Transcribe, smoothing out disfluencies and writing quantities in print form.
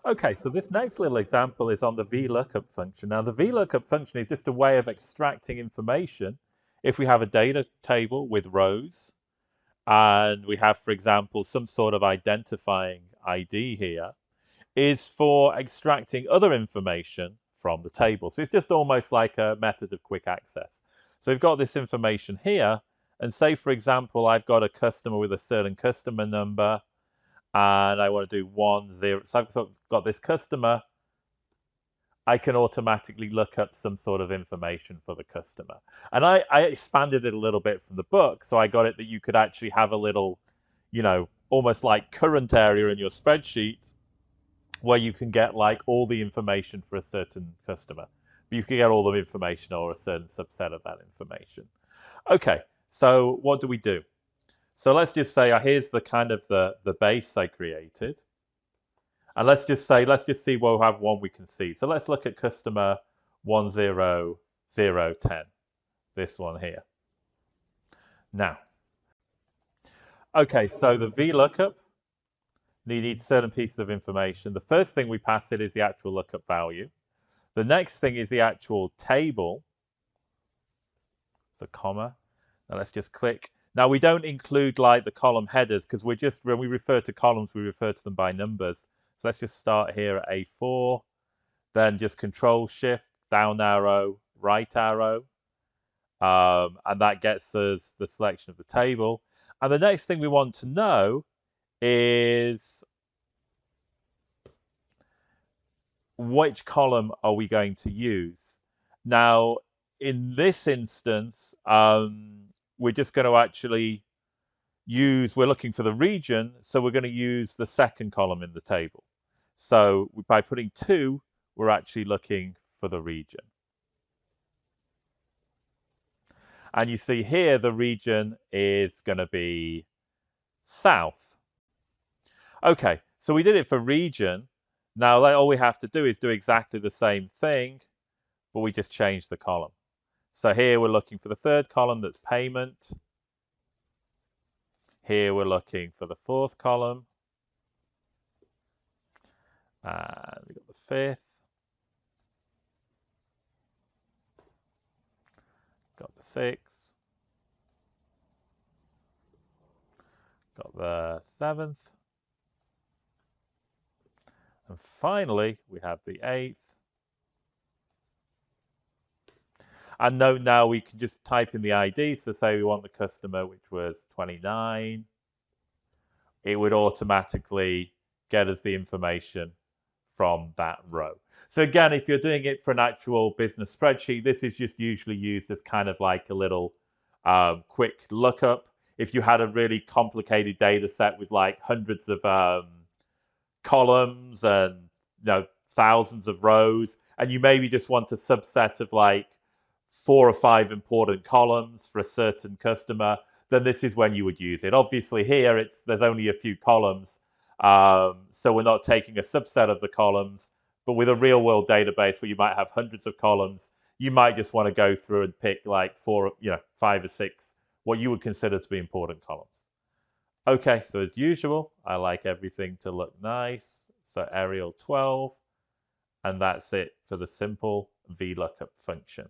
Okay, so this next little example is on the VLOOKUP function. Now, the VLOOKUP function is just a way of extracting information. If we have a data table with rows, and we have, for example, some sort of identifying ID here, is for extracting other information from the table. So it's just almost like a method of quick access. So we've got this information here, and say, for example, I've got a customer with a certain customer number, and I want to do 10. So I've got this customer. I can automatically look up some sort of information for the customer. And I expanded it a little bit from the book. So I got it that you could actually have a little, almost like current area in your spreadsheet where you can get like all the information for a certain customer. You can get all the information or a certain subset of that information. Okay, so what do we do? So let's just say here's the kind of the base I created. And let's just see we'll have one we can see. So let's look at customer 10010, this one here. Now, okay, so the VLOOKUP needs certain pieces of information. The first thing we pass it is the actual lookup value. The next thing is the actual table, the comma. Now let's just click. Now we don't include like the column headers because when we refer to columns, we refer to them by numbers. So let's just start here at A4, then just Control Shift, down arrow, right arrow, and that gets us the selection of the table. And the next thing we want to know is which column are we going to use? Now, in this instance, we're just going to actually we're looking for the region, so we're going to use the second column in the table. So by putting 2, we're actually looking for the region. And you see here, the region is going to be south. Okay, so we did it for region. Now, all we have to do is do exactly the same thing, but we just change the column. So here we're looking for the third column, that's payment. Here we're looking for the fourth column. And we've got the fifth. Got the sixth. Got the seventh. And finally, we have the 8th. And note now we can just type in the ID. So say we want the customer, which was 29. It would automatically get us the information from that row. So again, if you're doing it for an actual business spreadsheet, this is just usually used as kind of like a little quick lookup. If you had a really complicated data set with like hundreds of columns and thousands of rows, and you maybe just want a subset of like 4 or 5 important columns for a certain customer, then this is when you would use it. Obviously here there's only a few columns, so we're not taking a subset of the columns, but with a real world database where you might have hundreds of columns, you might just want to go through and pick like 5 or 6 what you would consider to be important columns. Okay, so as usual, I like everything to look nice. So Arial 12, and that's it for the simple VLOOKUP function.